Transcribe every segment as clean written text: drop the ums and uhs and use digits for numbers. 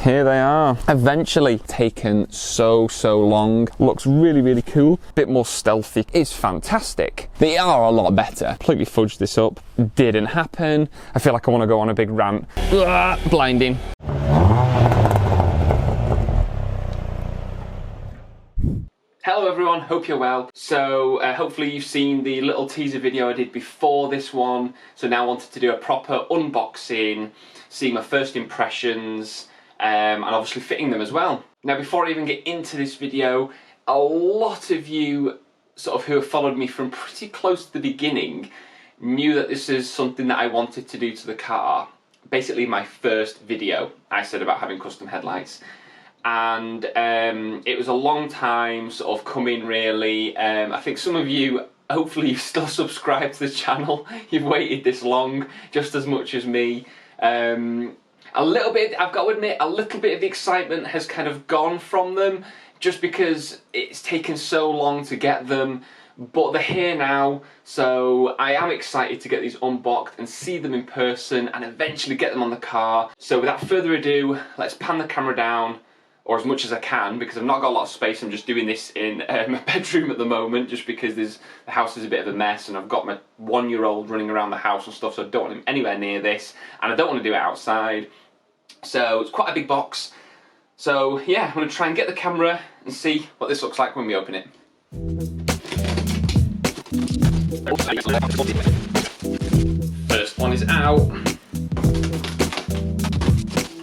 Here they are. Eventually, taken so long. Looks really cool. Bit more stealthy. It's fantastic. They are a lot better. Completely fudged this up. Didn't happen. I feel like I want to go on a big rant. Ugh, blinding. Hello everyone, hope you're well. So hopefully you've seen the little teaser video I did before this one. So now I wanted to do a proper unboxing, see my first impressions, and obviously fitting them as well. Now before I even get into this video, a lot of you sort of who have followed me from pretty close to the beginning knew that this is something that I wanted to do to the car. Basically my first video I said about having custom headlights. And it was a long time sort of coming really. I think some of you, hopefully you've still subscribed to the channel. You've waited this long, just as much as me. A little bit, I've got to admit, a little bit of the excitement has kind of gone from them just because it's taken so long to get them, but they're here now, so I am excited to get these unboxed and see them in person and eventually get them on the car. So without further ado, let's pan the camera down, or as much as I can, because I've not got a lot of space. I'm just doing this in my bedroom at the moment, just because the house is a bit of a mess and I've got my 1-year-old running around the house and stuff, so I don't want him anywhere near this, and I don't want to do it outside. So it's quite a big box. So yeah, I'm going to try and get the camera and see what this looks like when we open it. First one is out.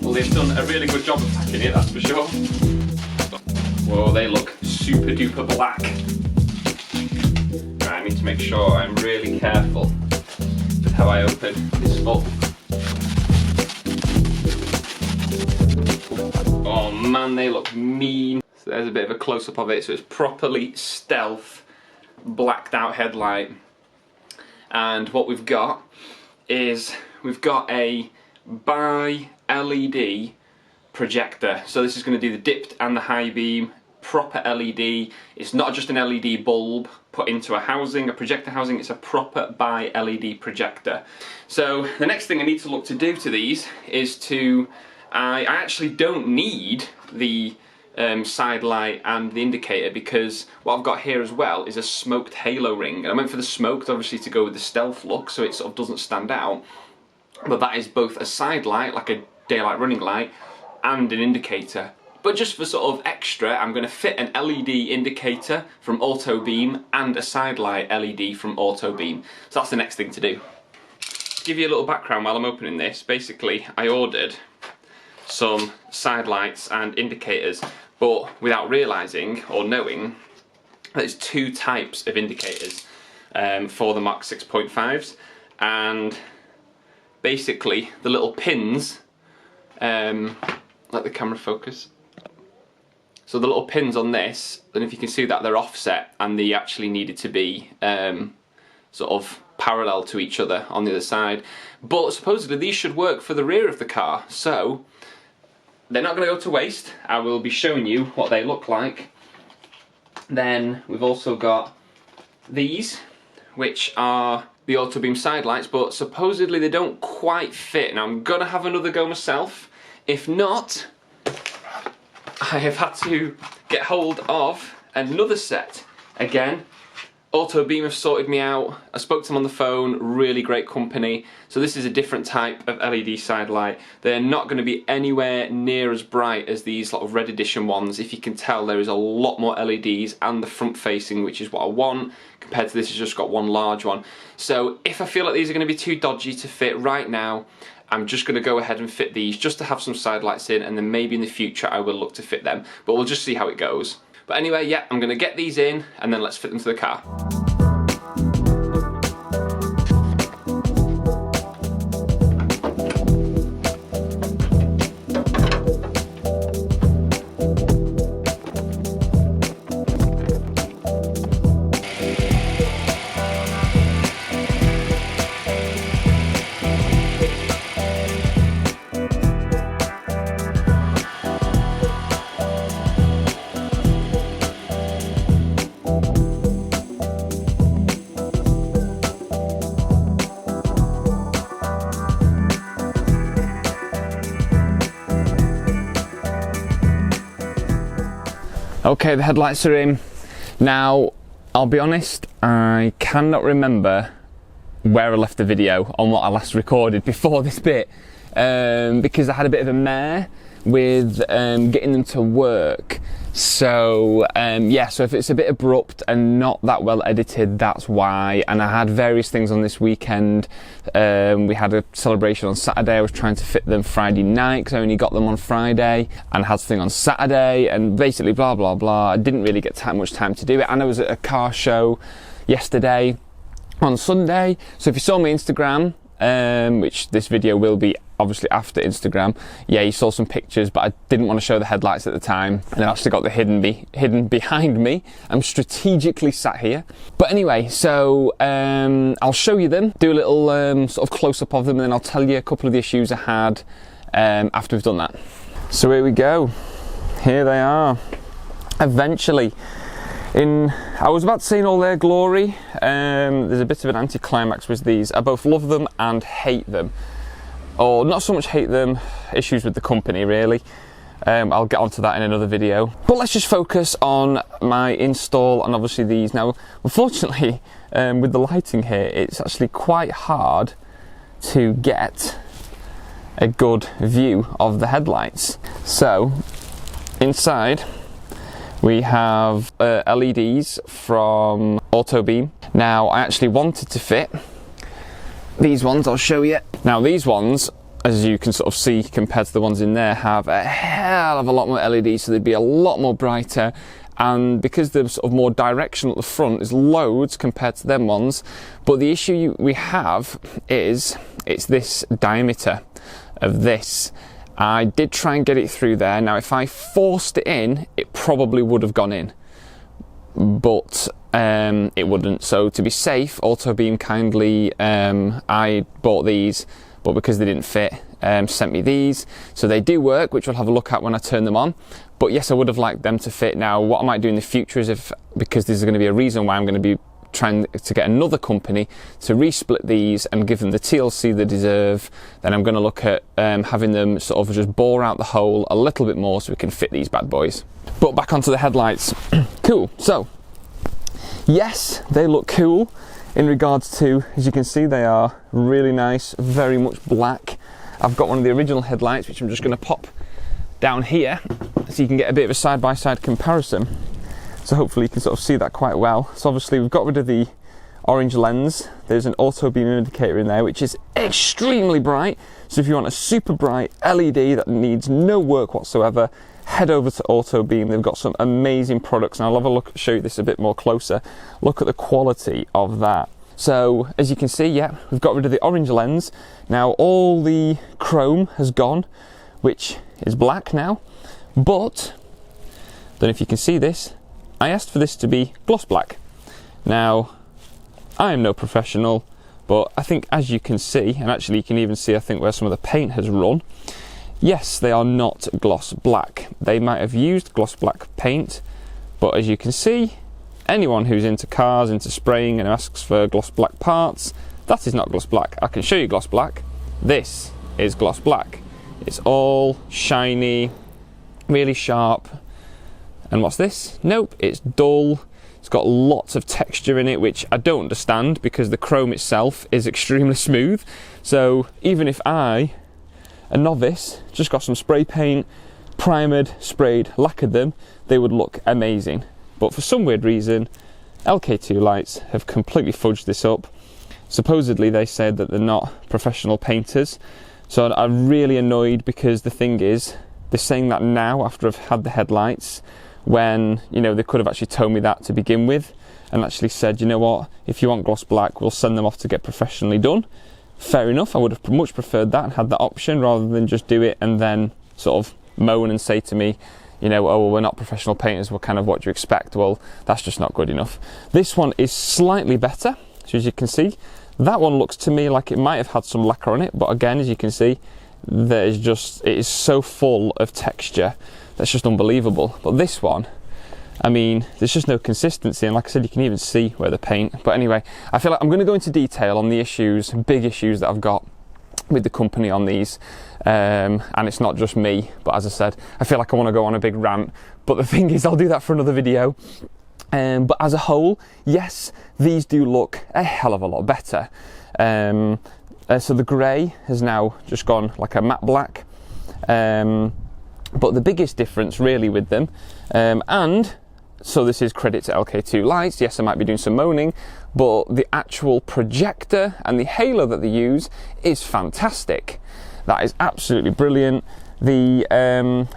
Well, they've done a really good job of packing it, that's for sure. Whoa, they look super duper black. Right, I need to make sure I'm really careful with how I open this up. Oh man, they look mean. So there's a bit of a close-up of it. So it's properly stealth, blacked out headlight. And what we've got is, we've got a bi-LED projector. So this is going to do the dipped and the high beam, proper LED. It's not just an LED bulb put into a housing, a projector housing, it's a proper bi-LED projector. So the next thing I need to look to do to these is to, I actually don't need the side light and the indicator, because what I've got here as well is a smoked halo ring. And I went for the smoked obviously to go with the stealth look, so it sort of doesn't stand out. But that is both a side light, like a daylight running light, and an indicator. But just for sort of extra, I'm going to fit an LED indicator from Autobeam and a side light LED from Autobeam. So that's the next thing to do. To give you a little background while I'm opening this, basically I ordered some side lights and indicators, but without realising or knowing, there's two types of indicators for the Mark 6.5s, and basically the little pins, let the camera focus. So the little pins on this, and if you can see that, they're offset, and they actually needed to be sort of parallel to each other on the other side. But supposedly these should work for the rear of the car, so they're not going to go to waste. I will be showing you what they look like. Then we've also got these, which are the Autobeam side lights, but supposedly they don't quite fit. Now I'm going to have another go myself. If not, I have had to get hold of another set. Again, Autobeam have sorted me out. I spoke to them on the phone, really great company. So this is a different type of LED side light. They're not going to be anywhere near as bright as these sort of red edition ones. If you can tell, there is a lot more LEDs and the front facing, which is what I want, compared to this, it's just got one large one. So if I feel like these are going to be too dodgy to fit right now, I'm just going to go ahead and fit these just to have some side lights in, and then maybe in the future I will look to fit them. But we'll just see how it goes. But anyway, yeah, I'm going to get these in and then let's fit them to the car. Okay, the headlights are in. Now, I'll be honest, I cannot remember where I left the video on what I last recorded before this bit, because I had a bit of a mare with getting them to work. So yeah, so if it's a bit abrupt and not that well edited, that's why. And I had various things on this weekend. We had a celebration on Saturday. I was trying to fit them Friday night because I only got them on Friday, and had something on Saturday, and basically blah blah blah. I didn't really get much time to do it, and I was at a car show yesterday on Sunday. So if you saw my Instagram, which this video will be obviously after Instagram, yeah, you saw some pictures, but I didn't want to show the headlights at the time, and I've actually got the hidden behind me. I'm strategically sat here. But anyway, so I'll show you them, do a little sort of close-up of them, and then I'll tell you a couple of the issues I had after we've done that. So here we go. Here they are. Eventually. I was about to say in all their glory. There's a bit of an anticlimax with these. I both love them and hate them. Or not so much hate them, issues with the company really. I'll get onto that in another video. But let's just focus on my install and obviously these. Now, unfortunately, with the lighting here, it's actually quite hard to get a good view of the headlights. So, inside, we have LEDs from Autobeam. Now, I actually wanted to fit these ones, I'll show you. Now, these ones, as you can sort of see compared to the ones in there, have a hell of a lot more LEDs, so they'd be a lot more brighter. And because they're sort of more directional at the front, there's loads compared to them ones. But the issue we have is, it's this diameter of this. I did try and get it through there. Now, if I forced it in, it probably would have gone in, but it wouldn't. So to be safe, Autobeam kindly, I bought these, but because they didn't fit, sent me these. So they do work, which we'll have a look at when I turn them on. But yes, I would have liked them to fit. Now, what I might do in the future is, because there's going to be a reason why I'm going to be trying to get another company to resplit these and give them the TLC they deserve, then I'm going to look at having them sort of just bore out the hole a little bit more so we can fit these bad boys. But back onto the headlights. Cool. So yes, they look cool in regards to, as you can see, they are really nice, very much black. I've got one of the original headlights, which I'm just going to pop down here so you can get a bit of a side-by-side comparison. So hopefully you can sort of see that quite well. So obviously we've got rid of the orange lens. There's an Autobeam indicator in there, which is extremely bright. So if you want a super bright LED that needs no work whatsoever, head over to Autobeam. They've got some amazing products, and I'll have a look, show you this a bit more closer. Look at the quality of that. So as you can see, yeah, we've got rid of the orange lens. Now all the chrome has gone, which is black now. But, don't know if you can see this, I asked for this to be gloss black. Now, I am no professional, but I think as you can see, and actually you can even see I think where some of the paint has run, yes, they are not gloss black. They might have used gloss black paint, but as you can see, anyone who's into cars, into spraying and asks for gloss black parts, that is not gloss black. I can show you gloss black. This is gloss black. It's all shiny, really sharp. And what's this? Nope, it's dull. It's got lots of texture in it, which I don't understand because the chrome itself is extremely smooth. So even if I, a novice, just got some spray paint, primered, sprayed, lacquered them, they would look amazing. But for some weird reason, LK2 lights have completely fudged this up. Supposedly they said that they're not professional painters. So I'm really annoyed because the thing is, they're saying that now after I've had the headlights, when, you know, they could have actually told me that to begin with and actually said, you know what, if you want gloss black, we'll send them off to get professionally done. Fair enough, I would have much preferred that and had that option rather than just do it and then sort of moan and say to me, you know, oh, well, we're not professional painters, well, kind of what do you expect? Well, that's just not good enough. This one is slightly better, so as you can see, that one looks to me like it might have had some lacquer on it, but again, as you can see, there is just, it is so full of texture. That's just unbelievable. But this one, I mean, there's just no consistency, and like I said, you can even see where the paint. But anyway, I feel like I'm going to go into detail on the issues, big issues that I've got with the company on these. and it's not just me, but as I said, I feel like I want to go on a big rant, but the thing is I'll do that for another video. But as a whole, yes, these do look a hell of a lot better. So the grey has now just gone like a matte black, but the biggest difference really with them, and so this is credit to LK2 lights, yes I might be doing some moaning, but the actual projector and the halo that they use is fantastic. That is absolutely brilliant. The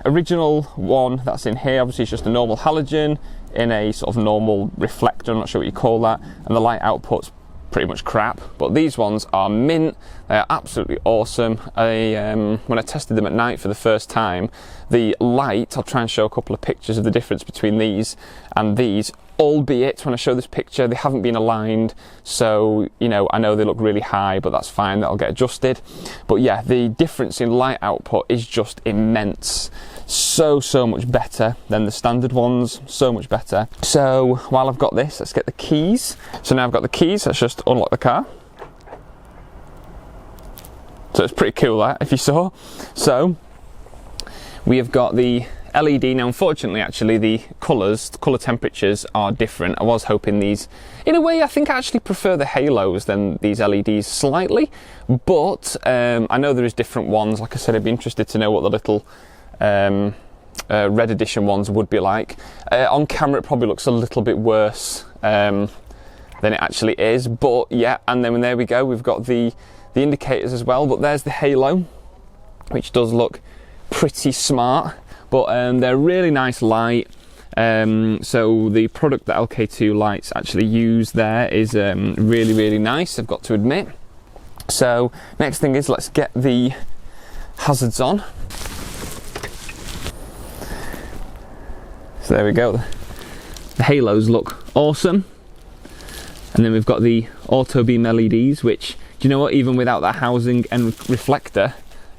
original one that's in here obviously is just a normal halogen in a sort of normal reflector, I'm not sure what you call that, and the light output's pretty much crap, but these ones are mint. They are absolutely awesome. When I tested them at night for the first time, the light, I'll try and show a couple of pictures of the difference between these and these, albeit when I show this picture they haven't been aligned, so you know, I know they look really high, but that's fine, that'll get adjusted. But yeah, the difference in light output is just immense. So much better than the standard ones, so much better. So while I've got this, let's get the keys. So now I've got the keys, let's just unlock the car. So it's pretty cool that, if you saw. So we have got the LED. Now unfortunately actually the colour temperatures are different. I was hoping these, in a way I think I actually prefer the halos than these LEDs slightly, but I know there is different ones. Like I said, I'd be interested to know what the little red edition ones would be like. On camera it probably looks a little bit worse than it actually is, but yeah. And then there we go, we've got the indicators as well, but there's the halo, which does look pretty smart. But they're really nice light. So the product that LK2 lights actually use there is really nice, I've got to admit. So next thing is, let's get the hazards on. So there we go, the halos look awesome. And then we've got the Autobeam LEDs, which, do you know what, even without that housing and reflector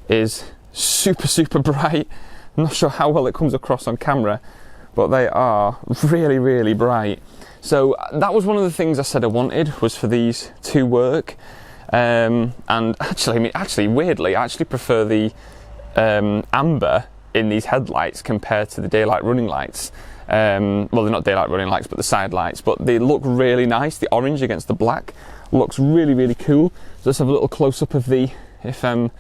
is super bright. I'm not sure how well it comes across on camera, but they are really bright. So that was one of the things I said I wanted, was for these to work. And actually weirdly, I actually prefer the amber in these headlights compared to the daylight running lights. Well, they're not daylight running lights, but the side lights, but they look really nice. The orange against the black looks really cool. So let's have a little close-up of the, if I'm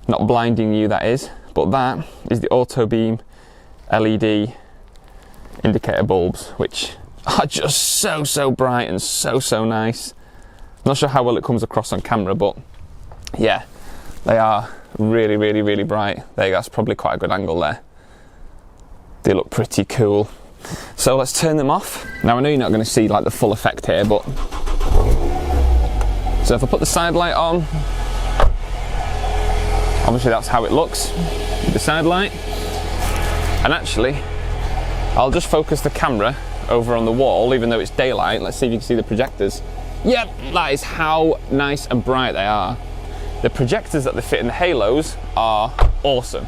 not blinding you, that is. But that is the Autobeam LED indicator bulbs, which are just so bright and so nice. Not sure how well it comes across on camera, but yeah, they are really bright. There you go, that's probably quite a good angle there. They look pretty cool. So let's turn them off. Now I know you're not going to see like the full effect here, but so if I put the side light on, obviously that's how it looks with the side light. And actually, I'll just focus the camera over on the wall, even though it's daylight. Let's see if you can see the projectors. Yep, that is how nice and bright they are. The projectors that they fit in the halos are awesome.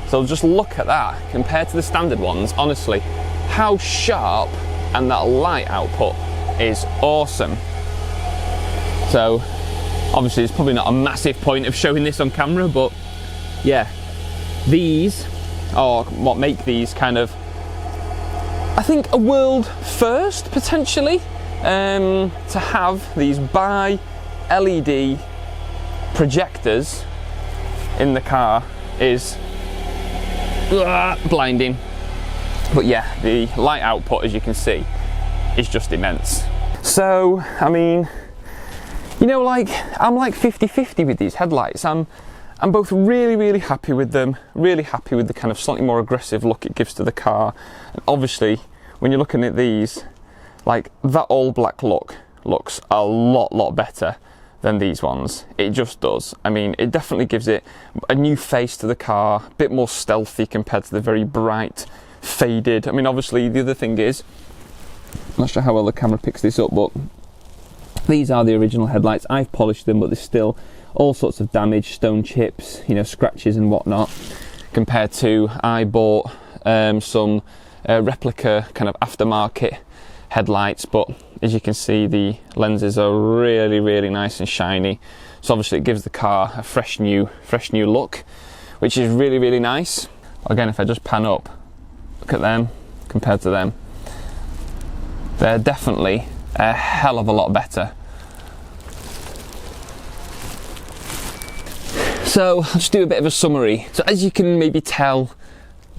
So just look at that compared to the standard ones. Honestly, how sharp, and that light output is awesome. So obviously it's probably not a massive point of showing this on camera, but yeah, these are what make these kind of, I think, a world first potentially, to have these bi-LED projectors in the car is blinding. But yeah, the light output, as you can see, is just immense. So I mean, you know, like, I'm like 50-50 with these headlights. I'm both really happy with them, really happy with the kind of slightly more aggressive look it gives to the car. And obviously when you're looking at these, like, that all black look looks a lot better than these ones. It just does. I mean, it definitely gives it a new face to the car, a bit more stealthy compared to the very bright, faded. I mean, obviously the other thing is, I'm not sure how well the camera picks this up, but these are the original headlights. I've polished them, but there's still all sorts of damage, stone chips, you know, scratches and whatnot, compared to, I bought some replica kind of aftermarket headlights, but as you can see, the lenses are really nice and shiny. So obviously it gives the car a fresh new look, which is really, really nice. Again, if I just pan up, look at them compared to them. They're definitely a hell of a lot better. So I'll just do a bit of a summary. So as you can maybe tell,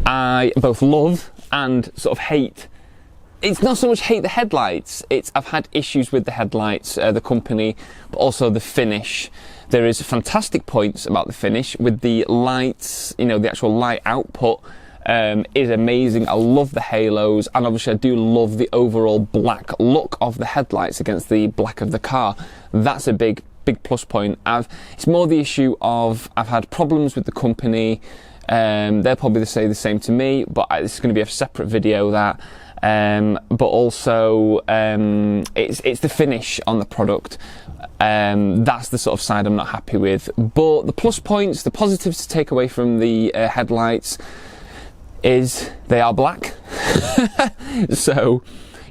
I both love and sort of hate. It's not so much hate the headlights, it's I've had issues with the headlights, the company, but also the finish. There is fantastic points about the finish with the lights, you know, the actual light output is amazing. I love the halos, and obviously I do love the overall black look of the headlights against the black of the car. That's a big plus point. It's more the issue of I've had problems with the company. They'll probably say the same to me, but this is going to be a separate video that. But also it's the finish on the product. That's the sort of side I'm not happy with. But the plus points, the positives to take away from the headlights is they are black. So,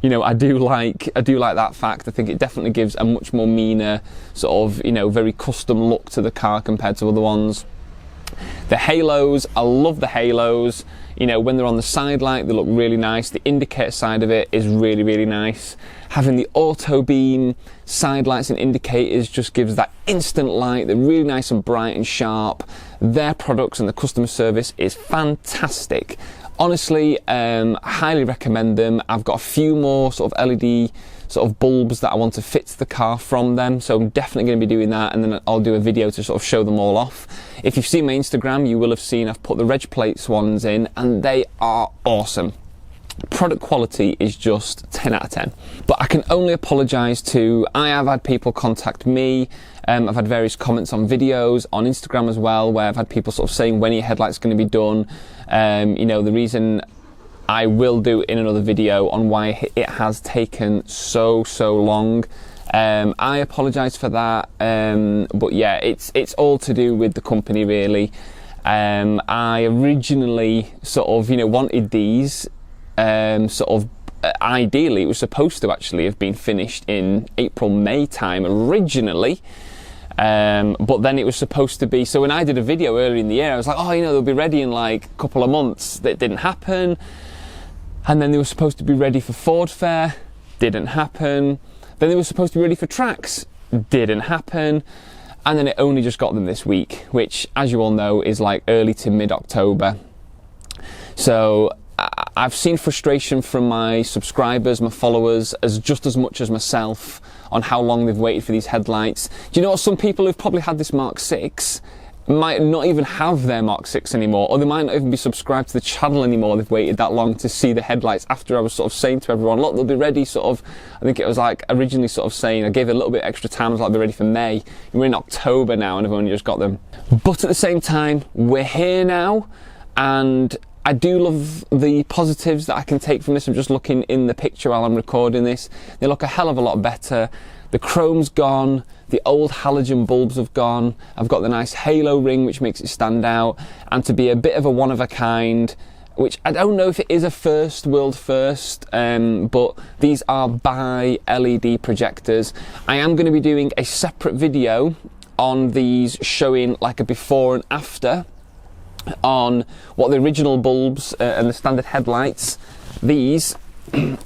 you know, I do like that fact. I think it definitely gives a much more meaner sort of, you know, very custom look to the car compared to other ones. The halos, I love the halos. You know, when they're on the side light, they look really nice. The indicator side of it is really, really nice. Having the Autobeam side lights and indicators just gives that instant light. They're really nice and bright and sharp. Their products and the customer service is fantastic. Honestly, highly recommend them. I've got a few more sort of LED sort of bulbs that I want to fit to the car from them, so I'm definitely going to be doing that, and then I'll do a video to sort of show them all off. If you've seen my Instagram, you will have seen I've put the reg plates ones in, and they are awesome. Product quality is just 10 out of 10. But I can only apologise I have had people contact me. I've had various comments on videos, on Instagram as well, where I've had people sort of saying when your headlight's going to be done. You know, the reason I will do in another video on why it has taken so long. I apologise for that, but yeah, it's all to do with the company really. I originally sort of, you know, wanted these sort of ideally it was supposed to actually have been finished in April-May time originally. But then it was supposed to be, so when I did a video earlier in the year, I was like, oh, you know, they'll be ready in like a couple of months. That didn't happen. And then they were supposed to be ready for Ford Fair. Didn't happen. Then they were supposed to be ready for tracks. Didn't happen. And then it only just got them this week, which, as you all know, is like early to mid-October. So I've seen frustration from my subscribers, my followers, just as much as myself on how long they've waited for these headlights. Do you know what? Some people who've probably had this Mark 6 might not even have their Mark 6 anymore, or they might not even be subscribed to the channel anymore. They've waited that long to see the headlights after I was sort of saying to everyone, look, they'll be ready sort of, I think it was like originally sort of saying, I gave it a little bit extra time, I was like, they're ready for May. We're in October now and I've only just got them. But at the same time, we're here now, and I do love the positives that I can take from this. I'm just looking in the picture while I'm recording this. They look a hell of a lot better. The chrome's gone, the old halogen bulbs have gone, I've got the nice halo ring which makes it stand out, and to be a bit of a one of a kind, which I don't know if it is a first, world first, but these are by LED projectors. I am going to be doing a separate video on these showing like a before and after on what the original bulbs and the standard headlights, these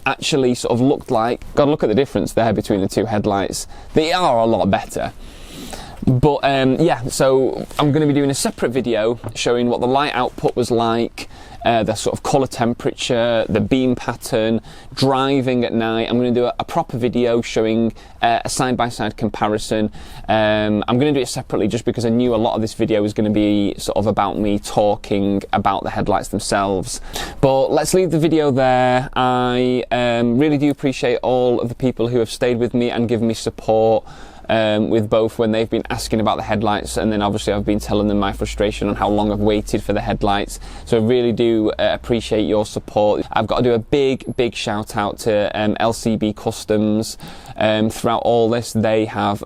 actually sort of looked like. Gotta look at the difference there between the two headlights. They are a lot better. But yeah, so I'm going to be doing a separate video showing what the light output was like, the sort of colour temperature, the beam pattern, driving at night. I'm going to do a proper video showing a side-by-side comparison. I'm going to do it separately just because I knew a lot of this video was going to be sort of about me talking about the headlights themselves. But let's leave the video there. I really do appreciate all of the people who have stayed with me and given me support. With both when they've been asking about the headlights, and then obviously I've been telling them my frustration on how long I've waited for the headlights. So I really do appreciate your support. I've got to do a big shout out to LCB Customs. throughout all this. They have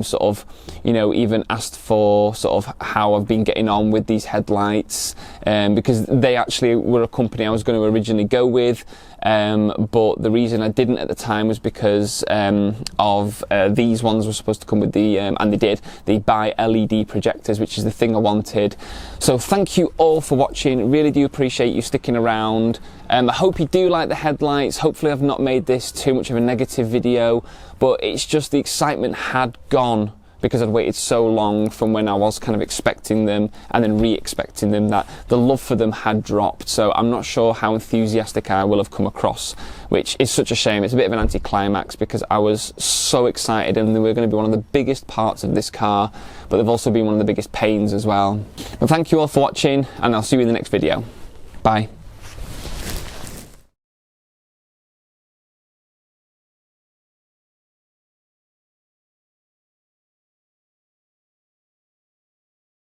sort of, you know, even asked for sort of how I've been getting on with these headlights, because they actually were a company I was going to originally go with, but the reason I didn't at the time was because of these ones were supposed to come with the, and they did, the bi LED projectors, which is the thing I wanted. So thank you all for watching, really do appreciate you sticking around. I hope you do like the headlights. Hopefully I've not made this too much of a negative video, but it's just the excitement had gone because I'd waited so long from when I was kind of expecting them and then re-expecting them, that the love for them had dropped. So I'm not sure how enthusiastic I will have come across, which is such a shame. It's a bit of an anticlimax because I was so excited and they were going to be one of the biggest parts of this car, but they've also been one of the biggest pains as well. But thank you all for watching, and I'll see you in the next video. Bye.